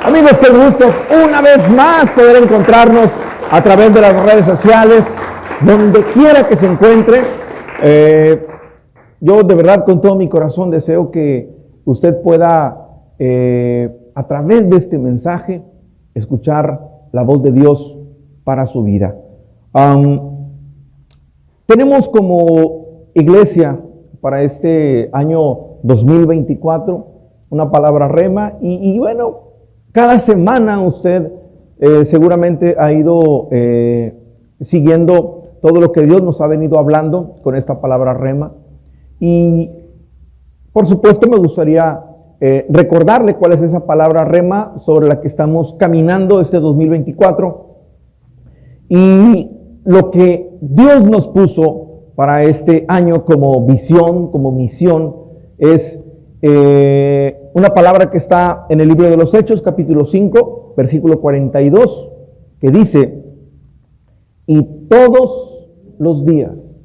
Amigos, qué gusto una vez más poder encontrarnos a través de las redes sociales, donde quiera que se encuentre. Yo de verdad con todo mi corazón deseo que usted pueda a través de este mensaje escuchar la voz de Dios para su vida. Tenemos como iglesia para este año 2024 una palabra rema y bueno, cada semana usted seguramente ha ido siguiendo todo lo que Dios nos ha venido hablando con esta palabra rema. Y por supuesto me gustaría recordarle cuál es esa palabra rema sobre la que estamos caminando este 2024 y lo que Dios nos puso para este año como visión, como misión, es una palabra que está en el libro de los Hechos, capítulo 5, versículo 42, que dice: y todos los días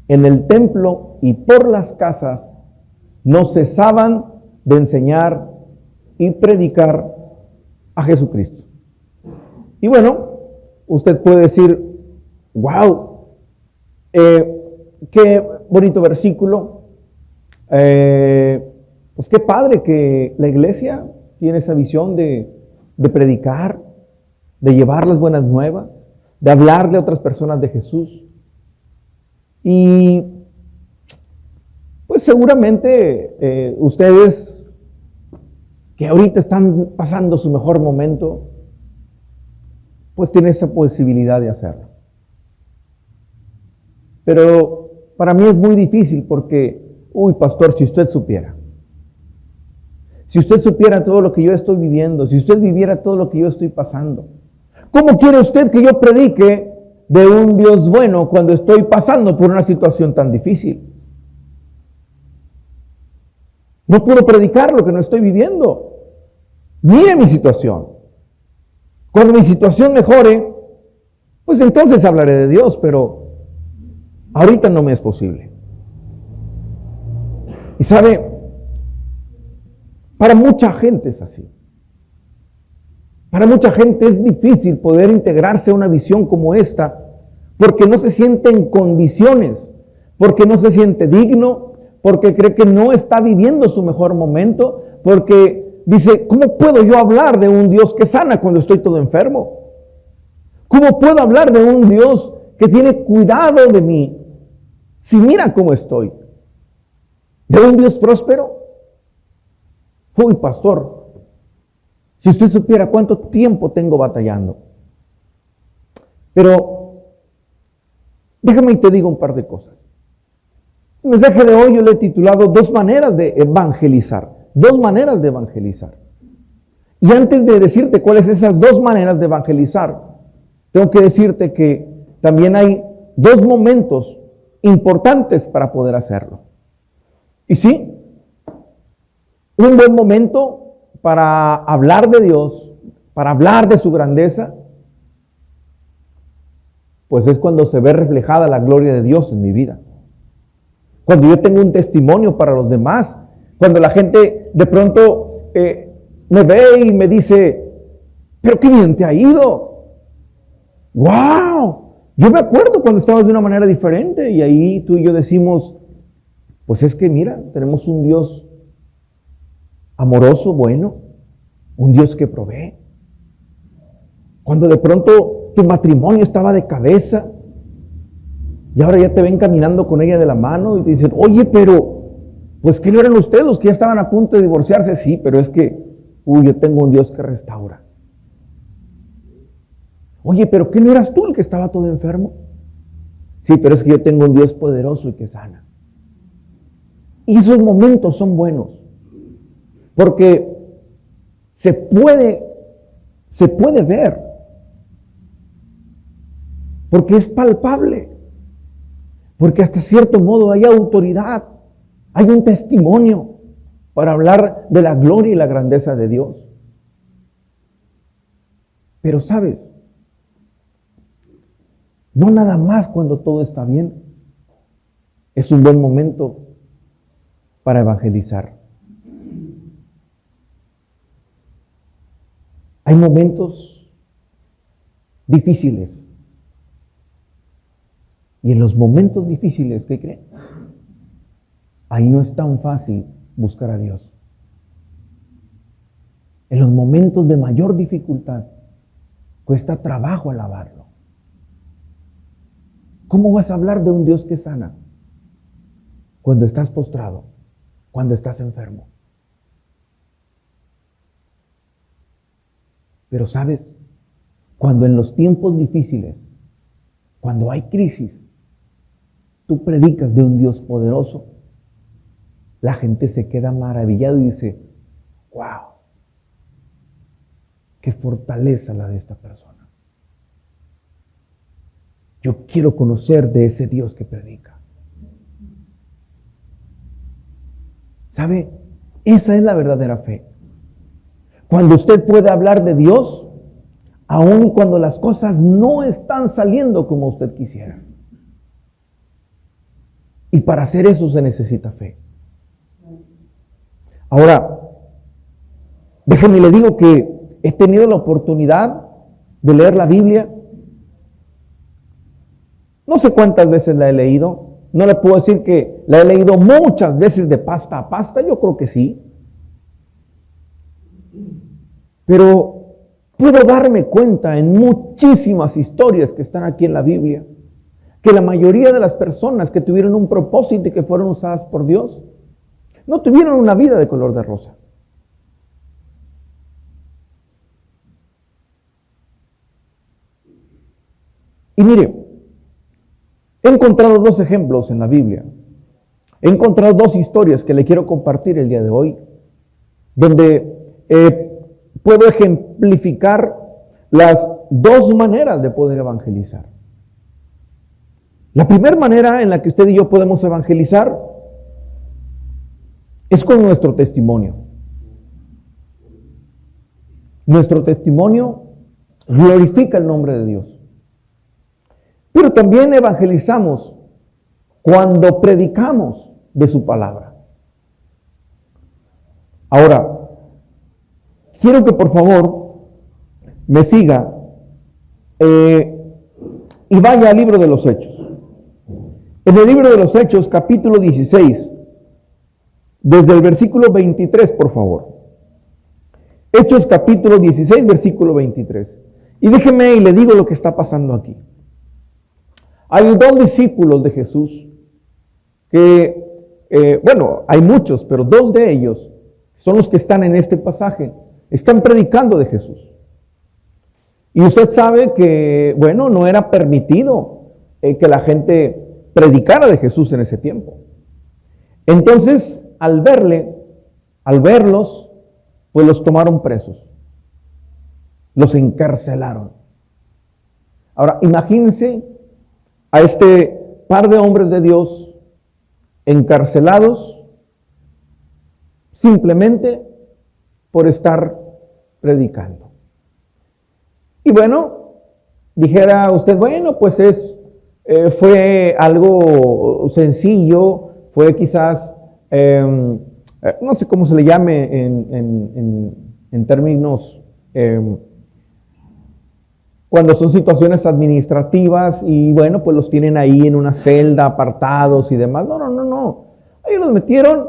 en el templo y por las casas no cesaban de enseñar y predicar a Jesucristo. Y bueno, usted puede decir: wow, qué bonito versículo. Pues qué padre que la iglesia tiene esa visión de predicar, de llevar las buenas nuevas, de hablarle a otras personas de Jesús. Y pues seguramente ustedes que ahorita están pasando su mejor momento, pues tienen esa posibilidad de hacerlo. Pero para mí es muy difícil porque, pastor, si usted supiera todo lo que yo estoy viviendo, si usted viviera todo lo que yo estoy pasando, ¿cómo quiere usted que yo predique de un Dios bueno cuando estoy pasando por una situación tan difícil? No puedo predicar lo que no estoy viviendo. Mire mi situación. Cuando mi situación mejore, pues entonces hablaré de Dios, pero ahorita no me es posible. Y sabe, para mucha gente es así. Para mucha gente es difícil poder integrarse a una visión como esta, porque no se siente en condiciones, porque no se siente digno, porque cree que no está viviendo su mejor momento, porque dice: ¿cómo puedo yo hablar de un Dios que sana cuando estoy todo enfermo? ¿Cómo puedo hablar de un Dios que tiene cuidado de mí si mira cómo estoy? ¿De un Dios próspero? Pastor, si usted supiera cuánto tiempo tengo batallando. Pero déjame y te digo un par de cosas. El mensaje de hoy yo le he titulado dos maneras de evangelizar. Y antes de decirte cuáles son esas dos maneras de evangelizar, tengo que decirte que también hay dos momentos importantes para poder hacerlo. Y sí, un buen momento para hablar de Dios, para hablar de su grandeza, pues es cuando se ve reflejada la gloria de Dios en mi vida. Cuando yo tengo un testimonio para los demás, cuando la gente de pronto me ve y me dice: pero qué bien te ha ido. ¡Wow! Yo me acuerdo cuando estabas de una manera diferente, y ahí tú y yo decimos: pues es que mira, tenemos un Dios amoroso, bueno, un Dios que provee. Cuando de pronto tu matrimonio estaba de cabeza y ahora ya te ven caminando con ella de la mano y te dicen: oye, pero pues ¿qué no eran ustedes los que ya estaban a punto de divorciarse? Sí, pero es que yo tengo un Dios que restaura. Oye, pero ¿qué no eras tú el que estaba todo enfermo? Sí, pero es que yo tengo un Dios poderoso y que sana. Y esos momentos son buenos, porque se puede ver, porque es palpable, porque hasta cierto modo hay autoridad, hay un testimonio para hablar de la gloria y la grandeza de Dios. Pero sabes, no nada más cuando todo está bien es un buen momento para evangelizar. Hay momentos difíciles. Y en los momentos difíciles, ¿qué creen? Ahí no es tan fácil buscar a Dios. En los momentos de mayor dificultad, cuesta trabajo alabarlo. ¿Cómo vas a hablar de un Dios que sana cuando estás postrado, cuando estás enfermo? Pero sabes, cuando en los tiempos difíciles, cuando hay crisis, tú predicas de un Dios poderoso, la gente se queda maravillado y dice, wow, qué fortaleza la de esta persona. Yo quiero conocer de ese Dios que predica. ¿Sabe? Esa es la verdadera fe. Cuando usted puede hablar de Dios, aun cuando las cosas no están saliendo como usted quisiera. Y para hacer eso se necesita fe. Ahora, déjeme le digo que he tenido la oportunidad de leer la Biblia. No sé cuántas veces la he leído. No le puedo decir que la he leído muchas veces de pasta a pasta. Yo creo que sí. Pero puedo darme cuenta en muchísimas historias que están aquí en la Biblia, que la mayoría de las personas que tuvieron un propósito y que fueron usadas por Dios, no tuvieron una vida de color de rosa. Y mire, he encontrado dos ejemplos en la Biblia. He encontrado dos historias que le quiero compartir el día de hoy, donde puedo ejemplificar las dos maneras de poder evangelizar. La primera manera en la que usted y yo podemos evangelizar es con nuestro testimonio. Nuestro testimonio glorifica el nombre de Dios. Pero también evangelizamos cuando predicamos de su palabra. Ahora, quiero que por favor me siga y vaya al libro de los Hechos. En el libro de los Hechos, capítulo 16, desde el versículo 23, por favor. Hechos capítulo 16, versículo 23. Y déjeme y le digo lo que está pasando aquí. Hay dos discípulos de Jesús que, hay muchos, pero dos de ellos son los que están en este pasaje. Están predicando de Jesús. Y usted sabe que, no era permitido que la gente predicara de Jesús en ese tiempo. Entonces, al verlos, pues los tomaron presos. Los encarcelaron. Ahora, imagínense a este par de hombres de Dios encarcelados simplemente por estar predicando. Y dijera usted, pues fue algo sencillo, fue quizás, no sé cómo se le llame en términos, cuando son situaciones administrativas y pues los tienen ahí en una celda, apartados y demás. No. Ellos los metieron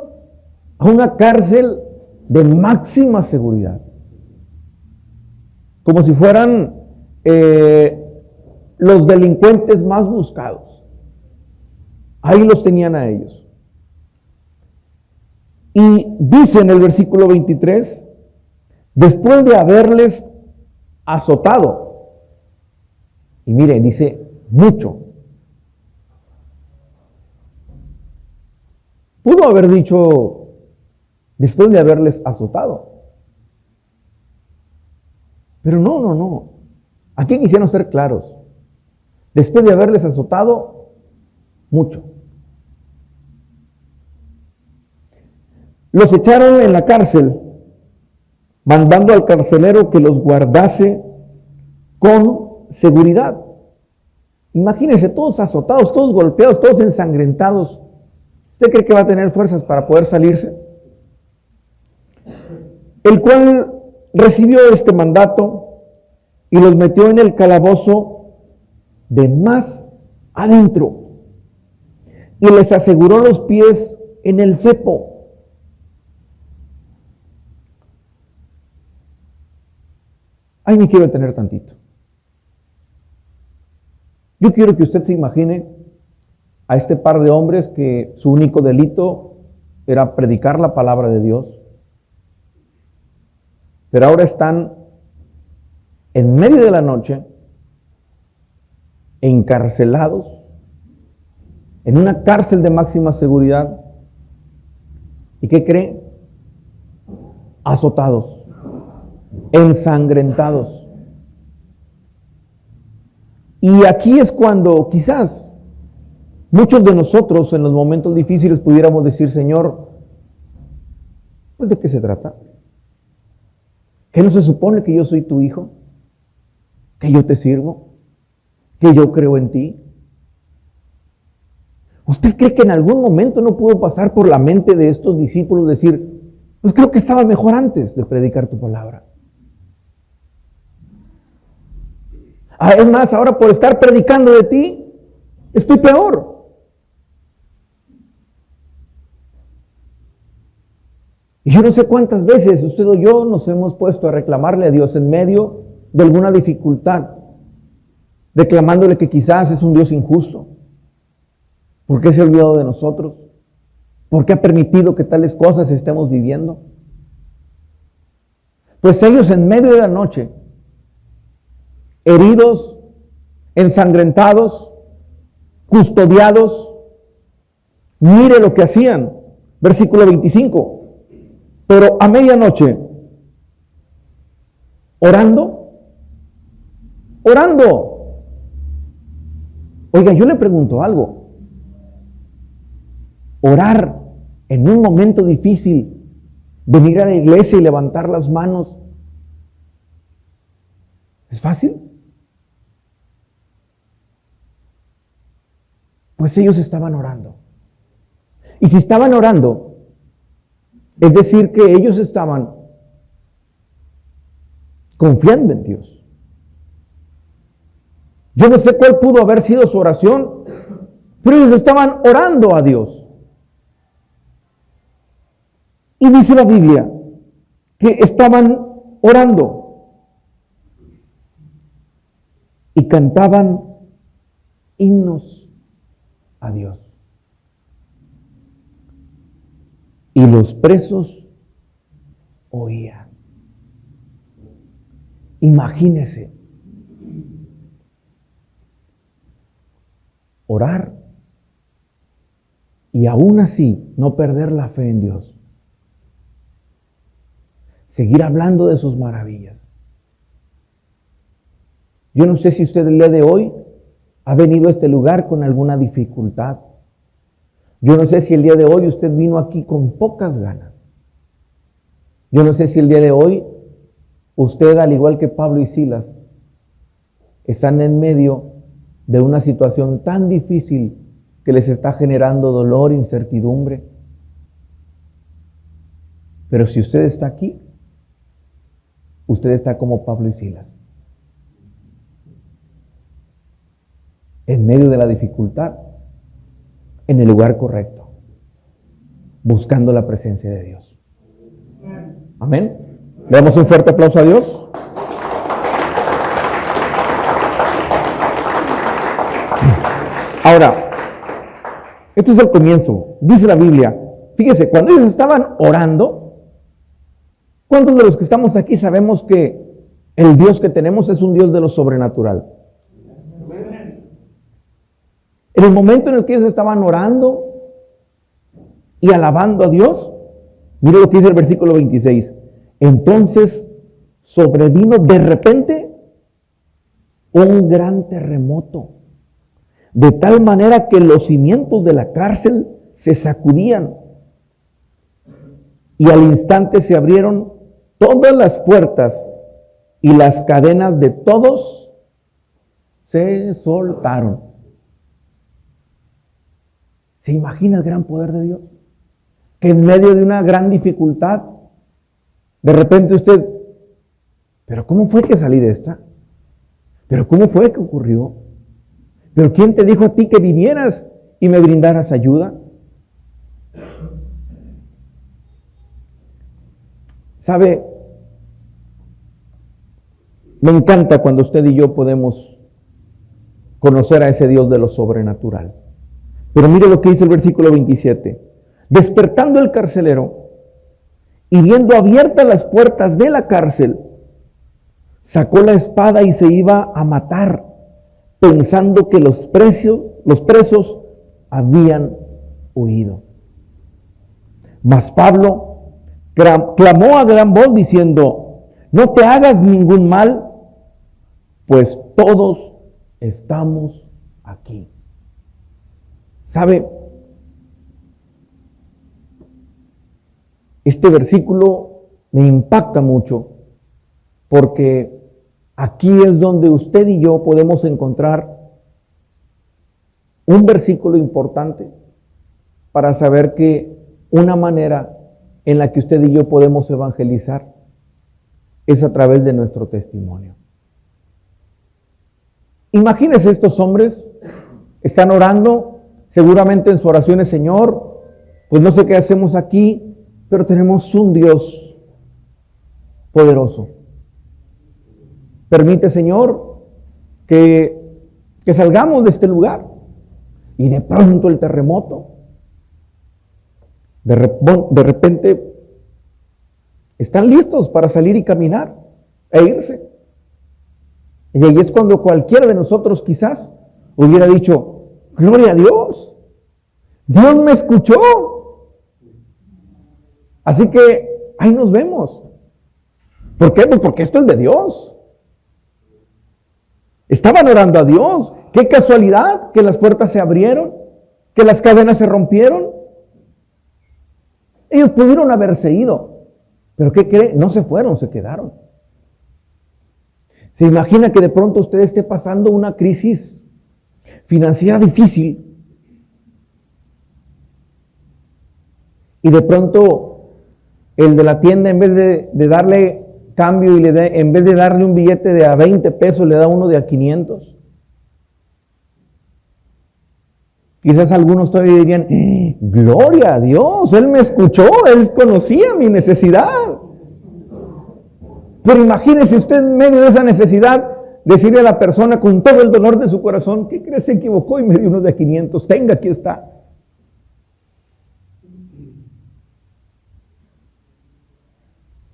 a una cárcel de máxima seguridad. Como si fueran los delincuentes más buscados. Ahí los tenían a ellos. Y dice en el versículo 23, después de haberles azotado, y mire, dice mucho. Pudo haber dicho, después de haberles azotado. Pero no. Aquí quisieron ser claros. Después de haberles azotado, mucho. Los echaron en la cárcel, mandando al carcelero que los guardase con seguridad. Imagínense, todos azotados, todos golpeados, todos ensangrentados. ¿Usted cree que va a tener fuerzas para poder salirse? El cual, recibió este mandato y los metió en el calabozo de más adentro y les aseguró los pies en el cepo. Ahí me quiero detener tantito. Yo quiero que usted se imagine a este par de hombres que su único delito era predicar la palabra de Dios, pero ahora están en medio de la noche, encarcelados, en una cárcel de máxima seguridad. ¿Y qué cree? Azotados, ensangrentados. Y aquí es cuando quizás muchos de nosotros en los momentos difíciles pudiéramos decir: Señor, pues ¿de qué se trata? ¿Que no se supone que yo soy tu hijo? ¿Que yo te sirvo? ¿Que yo creo en ti? ¿Usted cree que en algún momento no pudo pasar por la mente de estos discípulos decir: pues creo que estaba mejor antes de predicar tu palabra? Es más, ahora por estar predicando de ti, estoy peor. Y yo no sé cuántas veces usted o yo nos hemos puesto a reclamarle a Dios en medio de alguna dificultad, reclamándole que quizás es un Dios injusto. ¿Por qué se ha olvidado de nosotros? ¿Por qué ha permitido que tales cosas estemos viviendo? Pues ellos en medio de la noche, heridos, ensangrentados, custodiados, mire lo que hacían. Versículo 25. Pero a medianoche, orando. Oiga, yo le pregunto algo. Orar en un momento difícil, venir a la iglesia y levantar las manos, ¿es fácil? Pues ellos estaban orando. Y si estaban orando, es decir que ellos estaban confiando en Dios. Yo no sé cuál pudo haber sido su oración, pero ellos estaban orando a Dios. Y dice la Biblia que estaban orando y cantaban himnos a Dios. Y los presos oían. Imagínese orar y aún así no perder la fe en Dios. Seguir hablando de sus maravillas. Yo no sé si usted el día de hoy ha venido a este lugar con alguna dificultad. Yo no sé si el día de hoy usted vino aquí con pocas ganas. Yo no sé si el día de hoy usted, al igual que Pablo y Silas, están en medio de una situación tan difícil que les está generando dolor, incertidumbre. Pero si usted está aquí, usted está como Pablo y Silas. En medio de la dificultad, en el lugar correcto, buscando la presencia de Dios. Amén. Le damos un fuerte aplauso a Dios. Ahora, este es el comienzo. Dice la Biblia, fíjese, cuando ellos estaban orando, ¿cuántos de los que estamos aquí sabemos que el Dios que tenemos es un Dios de lo sobrenatural? En el momento en el que ellos estaban orando y alabando a Dios, mire lo que dice el versículo 26. Entonces sobrevino de repente un gran terremoto, de tal manera que los cimientos de la cárcel se sacudían y al instante se abrieron todas las puertas y las cadenas de todos se soltaron. ¿Se imagina el gran poder de Dios? Que en medio de una gran dificultad, de repente usted ¿Pero cómo fue que salí de esta? ¿Pero cómo fue que ocurrió? ¿Pero quién te dijo a ti que vinieras y me brindaras ayuda? ¿Sabe? Me encanta cuando usted y yo podemos conocer a ese Dios de lo sobrenatural. Pero mire lo que dice el versículo 27. Despertando el carcelero y viendo abiertas las puertas de la cárcel, sacó la espada y se iba a matar, pensando que los presos habían huido. Mas Pablo clamó a gran voz diciendo: no te hagas ningún mal, pues todos estamos aquí. ¿Sabe? Este versículo me impacta mucho porque aquí es donde usted y yo podemos encontrar un versículo importante para saber que una manera en la que usted y yo podemos evangelizar es a través de nuestro testimonio. Imagínense, estos hombres están orando, seguramente en su oración es: Señor, pues no sé qué hacemos aquí, pero tenemos un Dios poderoso. Permite, Señor, que salgamos de este lugar. Y de pronto el terremoto. De repente están listos para salir y caminar e irse. Y ahí es cuando cualquiera de nosotros quizás hubiera dicho: gloria a Dios, Dios me escuchó. Así que ahí nos vemos. ¿Por qué? Pues porque esto es de Dios. Estaban orando a Dios. Qué casualidad que las puertas se abrieron, que las cadenas se rompieron. Ellos pudieron haberse ido, pero ¿qué cree? No se fueron, se quedaron. ¿Se imagina que de pronto usted esté pasando una crisis financiera difícil y de pronto el de la tienda, en vez de darle cambio y en vez de darle un billete de a 20 pesos, le da uno de a 500? Quizás algunos todavía dirían: gloria a Dios, Él me escuchó, Él conocía mi necesidad. Pero imagínese usted en medio de esa necesidad decirle a la persona con todo el dolor de su corazón: ¿qué crees? Se equivocó y me dio uno de 500, tenga, aquí está.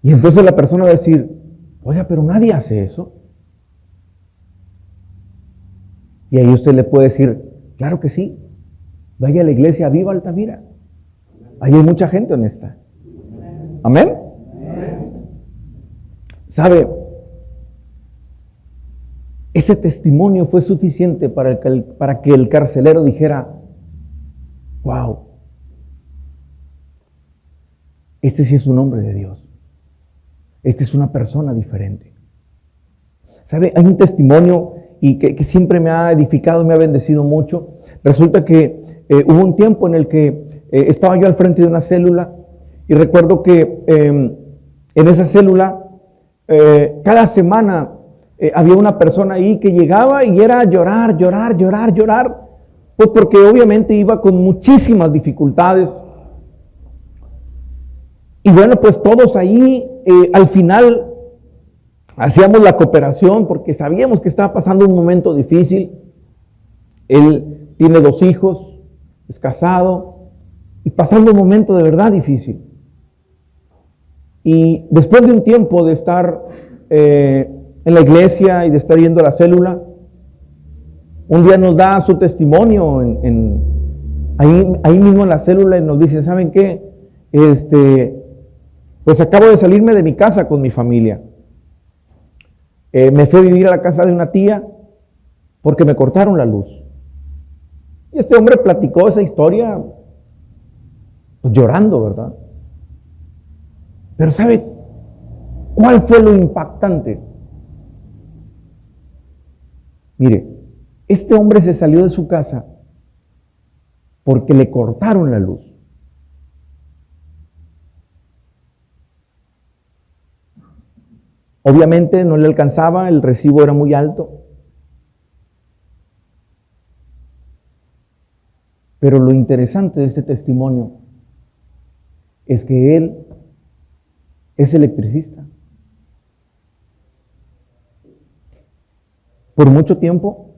Y entonces la persona va a decir: oiga, pero nadie hace eso. Y ahí usted le puede decir: claro que sí, vaya a la iglesia Viva Altamira, ahí hay mucha gente honesta. Amén. ¿Sabe? Ese testimonio fue suficiente para que el carcelero dijera: wow, este sí es un hombre de Dios. Esta es una persona diferente. ¿Sabe? Hay un testimonio y que siempre me ha edificado y me ha bendecido mucho. Resulta que hubo un tiempo en el que estaba yo al frente de una célula y recuerdo que en esa célula cada semana había una persona ahí que llegaba y era llorar, pues porque obviamente iba con muchísimas dificultades. Y bueno, pues todos ahí al final hacíamos la cooperación porque sabíamos que estaba pasando un momento difícil. Él tiene 2 hijos, es casado y pasando un momento de verdad difícil. Y después de un tiempo de estar en la iglesia y de estar yendo a la célula, un día nos da su testimonio ahí mismo en la célula y nos dice: ¿saben qué? Pues acabo de salirme de mi casa con mi familia. Me fui a vivir a la casa de una tía porque me cortaron la luz. Y este hombre platicó esa historia pues llorando, ¿verdad? Pero ¿sabe cuál fue lo impactante? Mire, este hombre se salió de su casa porque le cortaron la luz. Obviamente no le alcanzaba, el recibo era muy alto. Pero lo interesante de este testimonio es que él es electricista. Por mucho tiempo,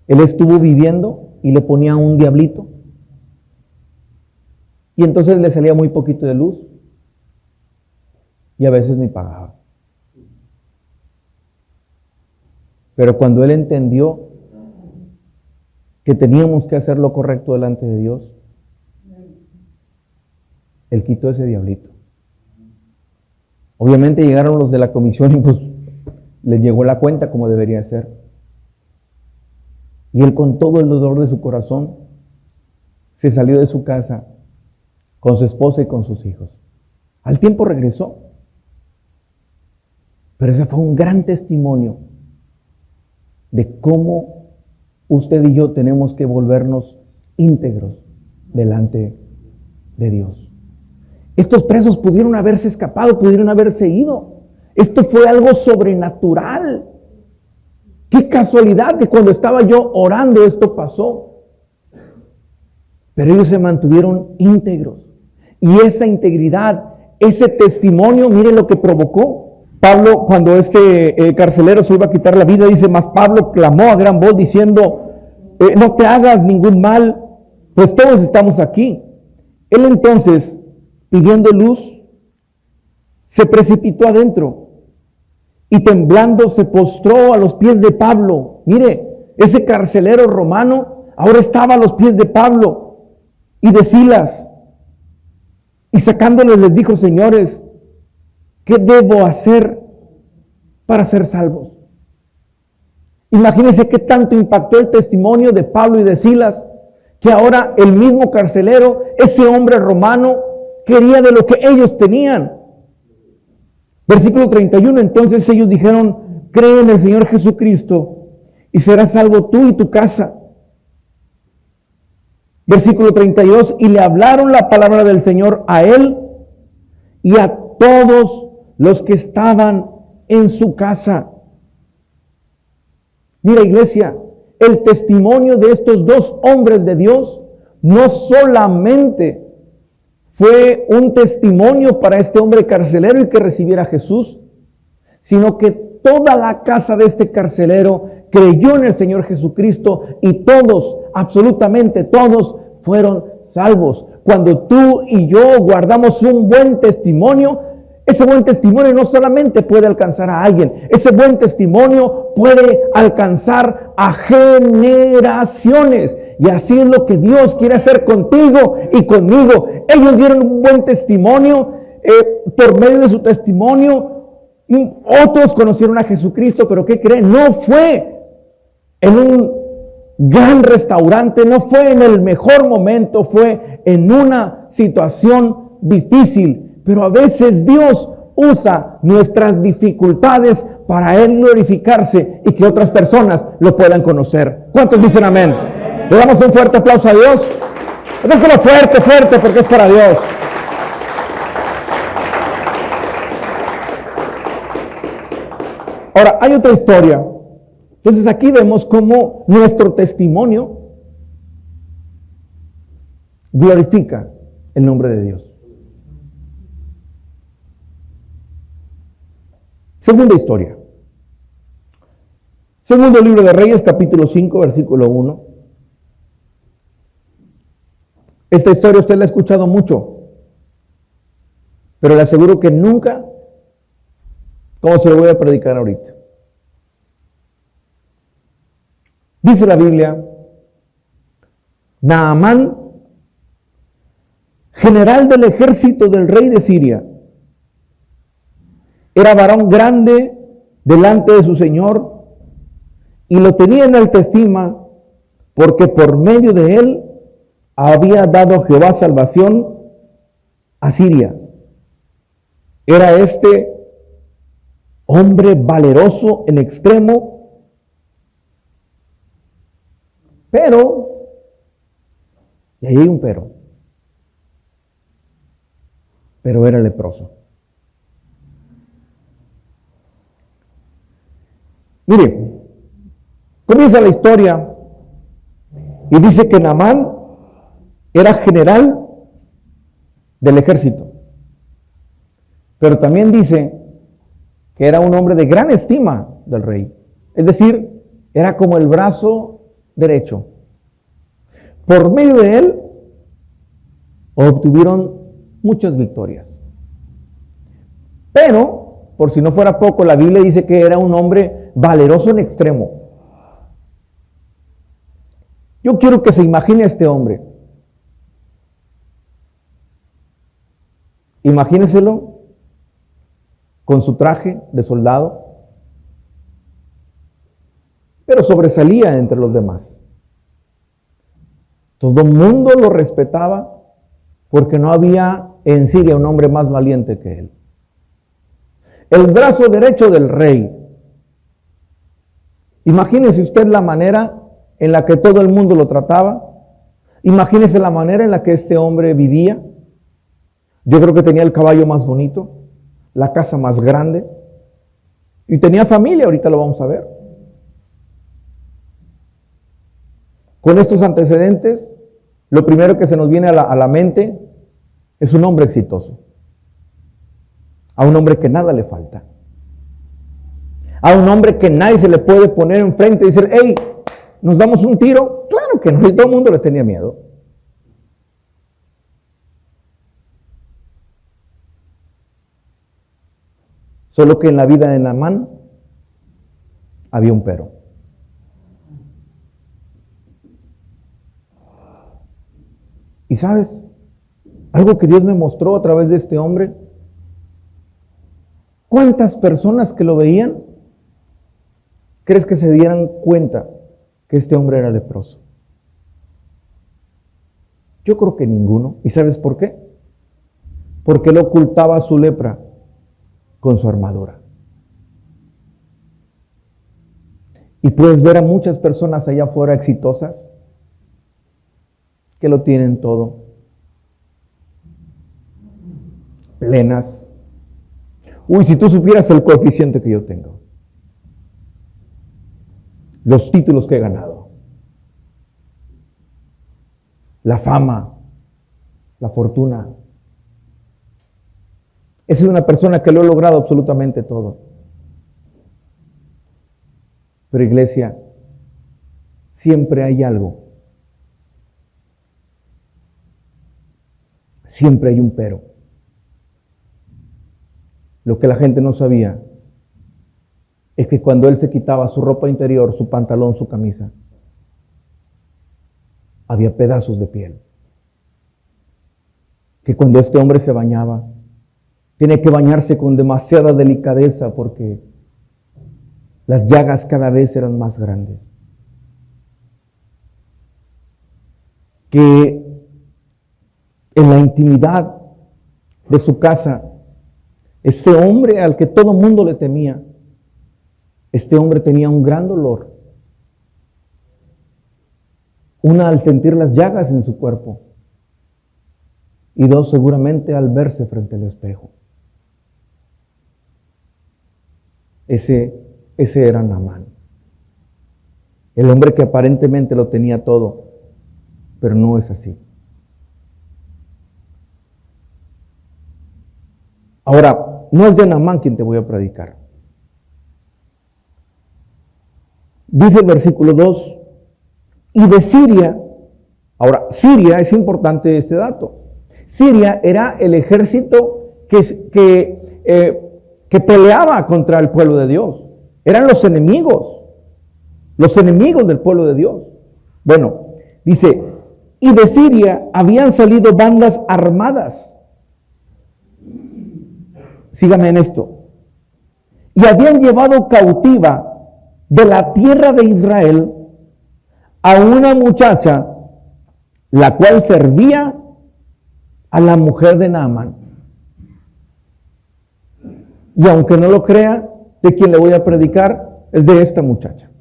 él estuvo viviendo y le ponía un diablito. Y entonces le salía muy poquito de luz. Y a veces ni pagaba. Pero cuando él entendió que teníamos que hacer lo correcto delante de Dios, él quitó ese diablito. Obviamente llegaron los de la comisión y pues le llegó la cuenta como debería ser. Y él, con todo el dolor de su corazón, se salió de su casa con su esposa y con sus hijos. Al tiempo regresó. Pero ese fue un gran testimonio de cómo usted y yo tenemos que volvernos íntegros delante de Dios. Estos presos pudieron haberse escapado, pudieron haberse ido. Esto fue algo sobrenatural. Qué casualidad que cuando estaba yo orando esto pasó. Pero ellos se mantuvieron íntegros. Y esa integridad, ese testimonio, mire lo que provocó. Pablo, cuando este carcelero se iba a quitar la vida, dice: mas Pablo clamó a gran voz diciendo, no te hagas ningún mal, pues todos estamos aquí. Él entonces, pidiendo luz, se precipitó adentro y temblando se postró a los pies de Pablo. Mire, ese carcelero romano ahora estaba a los pies de Pablo y de Silas. Y sacándoles les dijo: señores, ¿qué debo hacer para ser salvos? Imagínense qué tanto impactó el testimonio de Pablo y de Silas, que ahora el mismo carcelero, ese hombre romano, quería de lo que ellos tenían. Versículo 31, entonces ellos dijeron: cree en el Señor Jesucristo y serás salvo tú y tu casa. Versículo 32, y le hablaron la palabra del Señor a él y a todos los que estaban en su casa. Mira, iglesia, el testimonio de estos dos hombres de Dios no solamente fue un testimonio para este hombre carcelero y que recibiera a Jesús, sino que toda la casa de este carcelero creyó en el Señor Jesucristo y todos, absolutamente todos, fueron salvos. Cuando tú y yo guardamos un buen testimonio, ese buen testimonio no solamente puede alcanzar a alguien, ese buen testimonio puede alcanzar a generaciones. Y así es lo que Dios quiere hacer contigo y conmigo. Ellos dieron un buen testimonio, por medio de su testimonio, otros conocieron a Jesucristo, pero ¿qué creen? No fue en un gran restaurante, no fue en el mejor momento, fue en una situación difícil. Pero a veces Dios usa nuestras dificultades para Él glorificarse y que otras personas lo puedan conocer. ¿Cuántos dicen amén? Le damos un fuerte aplauso a Dios. Déselo fuerte, fuerte, porque es para Dios. Ahora, hay otra historia. Entonces aquí vemos cómo nuestro testimonio glorifica el nombre de Dios. Segunda historia. Segundo libro de Reyes, capítulo 5, versículo 1. Esta historia usted la ha escuchado mucho, pero le aseguro que nunca, como se lo voy a predicar ahorita. Dice la Biblia: Naamán, general del ejército del rey de Siria, era varón grande delante de su señor y lo tenía en alta estima, porque por medio de él había dado Jehová salvación a Siria. Era este hombre valeroso en extremo, pero, y ahí hay un pero era leproso. Mire, comienza la historia y dice que Naamán era general del ejército, pero también dice que era un hombre de gran estima del rey. Es decir, era como el brazo derecho. Por medio de él obtuvieron muchas victorias. Pero, por si no fuera poco, la Biblia dice que era un hombre valeroso en extremo. Yo quiero que se imagine a este hombre. Imagíneselo con su traje de soldado, pero sobresalía entre los demás. Todo el mundo lo respetaba porque no había en Siria un hombre más valiente que él. El brazo derecho del rey. Imagínese usted la manera en la que todo el mundo lo trataba. Imagínese la manera en la que este hombre vivía. Yo creo que tenía el caballo más bonito, la casa más grande, y tenía familia, ahorita lo vamos a ver. Con estos antecedentes, lo primero que se nos viene a la mente es un hombre exitoso. A un hombre que nada le falta. A un hombre que nadie se le puede poner enfrente y decir, hey, ¿nos damos un tiro? Claro que no, y todo el mundo le tenía miedo. Solo que en la vida de Naamán había un pero. Y sabes, algo que Dios me mostró a través de este hombre, ¿cuántas personas que lo veían crees que se dieran cuenta que este hombre era leproso? Yo creo que ninguno. ¿Y sabes por qué? Porque él ocultaba su lepra con su armadura. Y puedes ver a muchas personas allá afuera exitosas que lo tienen todo, plenas. Uy, si tú supieras el coeficiente que yo tengo, los títulos que he ganado, la fama, la fortuna. He sido una persona que lo he logrado absolutamente todo. Pero iglesia, siempre hay algo. Siempre hay un pero. Lo que la gente no sabía es que cuando él se quitaba su ropa interior, su pantalón, su camisa, había pedazos de piel. Que cuando este hombre se bañaba, tiene que bañarse con demasiada delicadeza porque las llagas cada vez eran más grandes. Que en la intimidad de su casa, ese hombre al que todo mundo le temía, este hombre tenía un gran dolor. Una, al sentir las llagas en su cuerpo. Y dos, seguramente al verse frente al espejo. Ese era Naamán. El hombre que aparentemente lo tenía todo, pero no es así. Ahora, no es de Naamán quien te voy a predicar. Dice el versículo 2, y de Siria. Ahora, Siria, es importante este dato. Siria era el ejército que peleaba contra el pueblo de Dios. Eran los enemigos del pueblo de Dios. Bueno, dice, y de Siria habían salido bandas armadas. Síganme en esto. Y habían llevado cautiva de la tierra de Israel a una muchacha, la cual servía a la mujer de Naamán. Y aunque no lo crea, de quien le voy a predicar es de esta muchacha.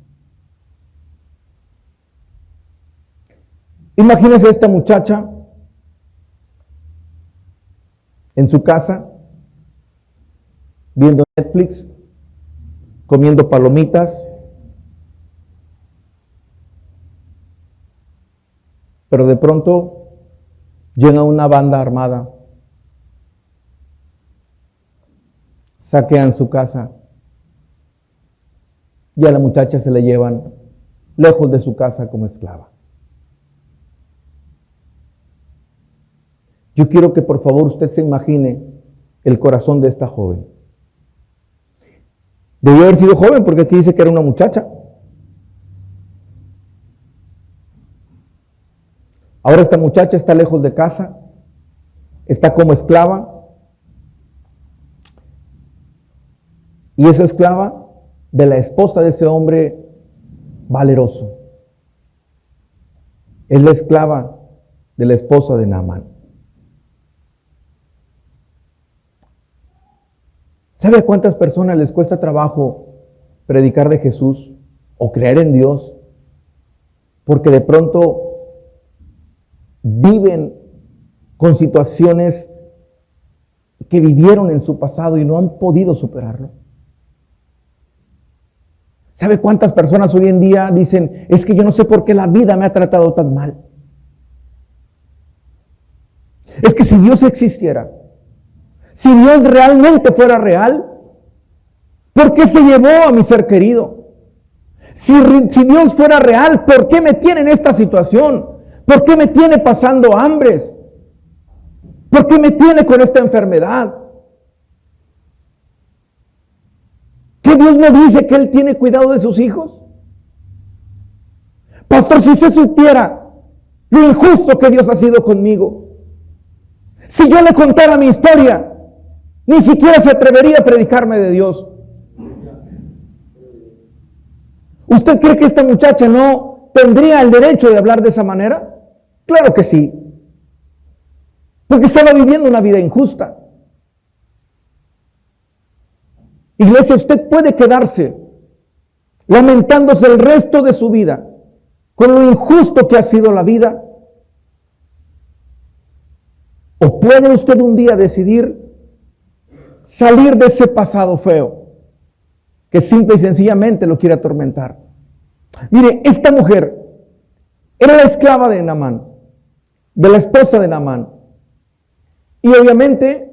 Imagínese esta muchacha en su casa, viendo Netflix, comiendo palomitas, Pero de pronto llega una banda armada, saquean su casa y a la muchacha se la llevan lejos de su casa como esclava. Yo quiero que por favor usted se imagine el corazón de esta joven. Debió haber sido joven porque aquí dice que era una muchacha. Ahora esta muchacha está lejos de casa, está como esclava, y es esclava de la esposa de ese hombre valeroso. Es la esclava de la esposa de Naamán. ¿Sabe a cuántas personas les cuesta trabajo predicar de Jesús o creer en Dios? Porque de pronto viven con situaciones que vivieron en su pasado y no han podido superarlo. ¿Sabe cuántas personas hoy en día dicen, es que yo no sé por qué la vida me ha tratado tan mal? Es que si Dios existiera, si Dios realmente fuera real, ¿por qué se llevó a mi ser querido? Si Dios fuera real, ¿por qué me tiene en esta situación? ¿Por qué me tiene pasando hambres? ¿Por qué me tiene con esta enfermedad? ¿Que Dios me dice que Él tiene cuidado de sus hijos? Pastor, si usted supiera lo injusto que Dios ha sido conmigo, si yo le contara mi historia, ni siquiera se atrevería a predicarme de Dios. ¿Usted cree que esta muchacha no tendría el derecho de hablar de esa manera? Claro que sí. Porque estaba viviendo una vida injusta. Iglesia, usted puede quedarse lamentándose el resto de su vida con lo injusto que ha sido la vida. O puede usted un día decidir salir de ese pasado feo que simple y sencillamente lo quiere atormentar. Mire, esta mujer era la esclava de Naamán, de la esposa de Naamán. Y obviamente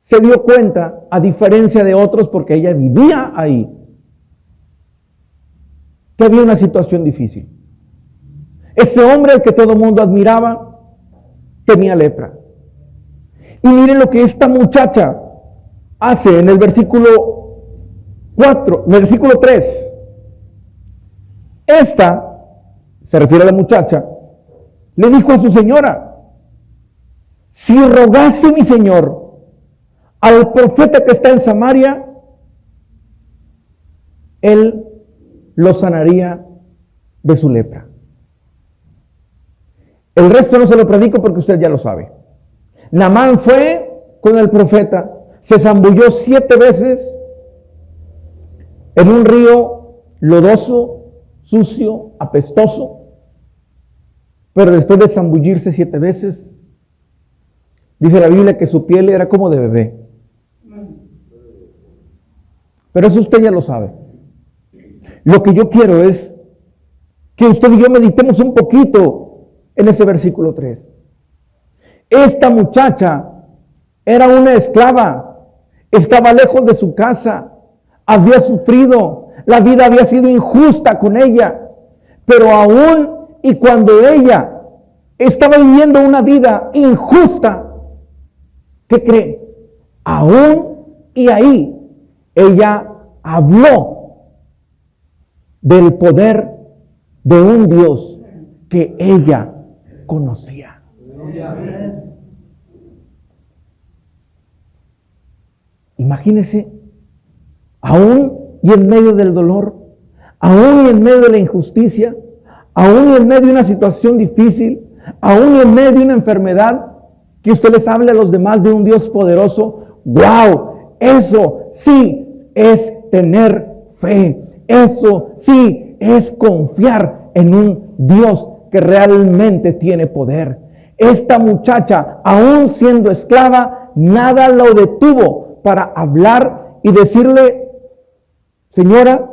se dio cuenta, a diferencia de otros, porque ella vivía ahí, que había una situación difícil. Ese hombre al que todo el mundo admiraba tenía lepra. Y miren lo que esta muchacha hace en el versículo 4, versículo 3. Esta, se refiere a la muchacha, le dijo a su señora, si rogase mi señor al profeta que está en Samaria, él lo sanaría de su lepra. El resto no se lo predico porque usted ya lo sabe. Naamán fue con el profeta, se zambulló 7 veces en un río lodoso, sucio, apestoso, pero después de zambullirse 7 veces, dice la Biblia que su piel era como de bebé. Pero eso usted ya lo sabe. Lo que yo quiero es que usted y yo meditemos un poquito en ese versículo 3. Esta muchacha era una esclava, estaba lejos de su casa, había sufrido, la vida había sido injusta con ella, pero aún y cuando ella estaba viviendo una vida injusta, ¿qué cree? Aún y ahí ella habló del poder de un Dios que ella conocía. Imagínese, aún y en medio del dolor, aún y en medio de la injusticia, aún y en medio de una situación difícil, aún y en medio de una enfermedad, que usted les hable a los demás de un Dios poderoso. ¡Wow! Eso sí es tener fe. Eso sí es confiar en un Dios que realmente tiene poder. Esta muchacha, aún siendo esclava, nada lo detuvo para hablar y decirle, señora,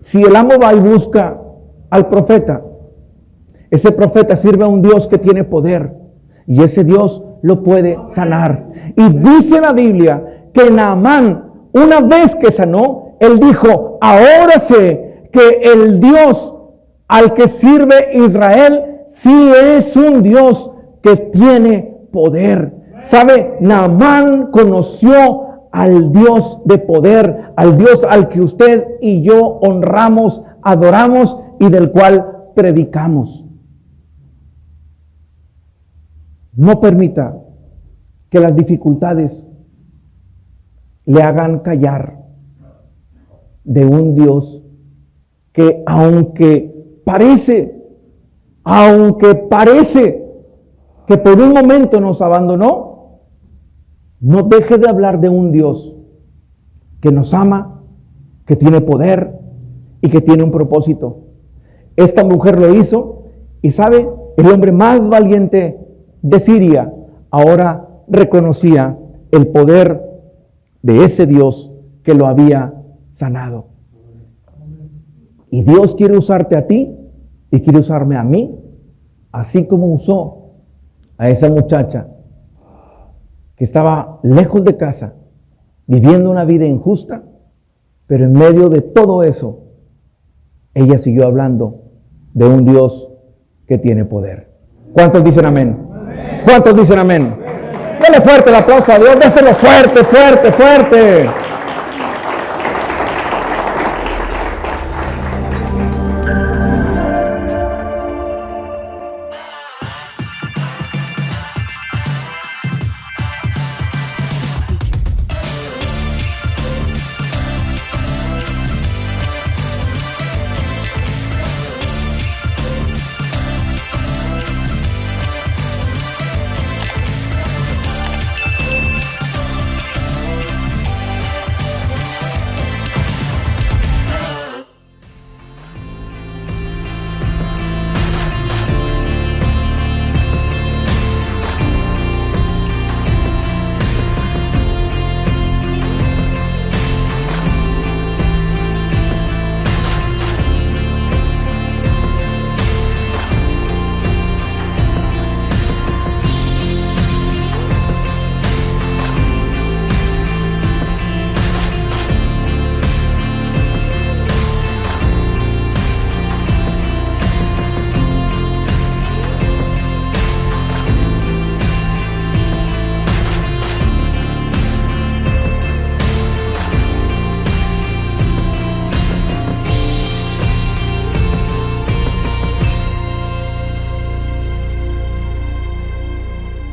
si el amo va y busca al profeta, Ese profeta sirve a un Dios que tiene poder y ese Dios lo puede sanar. Y dice la Biblia que Naamán, una vez que sanó, él dijo, ahora sé que el Dios al que sirve Israel sí es un Dios que tiene poder. ¿Sabe? Naamán conoció al Dios de poder, al Dios al que usted y yo honramos, adoramos y del cual predicamos. No permita que las dificultades le hagan callar de un Dios que aunque parece que por un momento nos abandonó, no deje de hablar de un Dios que nos ama, que tiene poder y que tiene un propósito. Esta mujer lo hizo y sabe, el hombre más valiente de Siria ahora reconocía el poder de ese Dios que lo había sanado. Y Dios quiere usarte a ti y quiere usarme a mí, así como usó a esa muchacha que estaba lejos de casa, viviendo una vida injusta, pero en medio de todo eso, ella siguió hablando de un Dios que tiene poder. ¿Cuántos dicen amén? ¿Cuántos dicen amén? Dale fuerte el aplauso a Dios, déselo fuerte, fuerte, fuerte.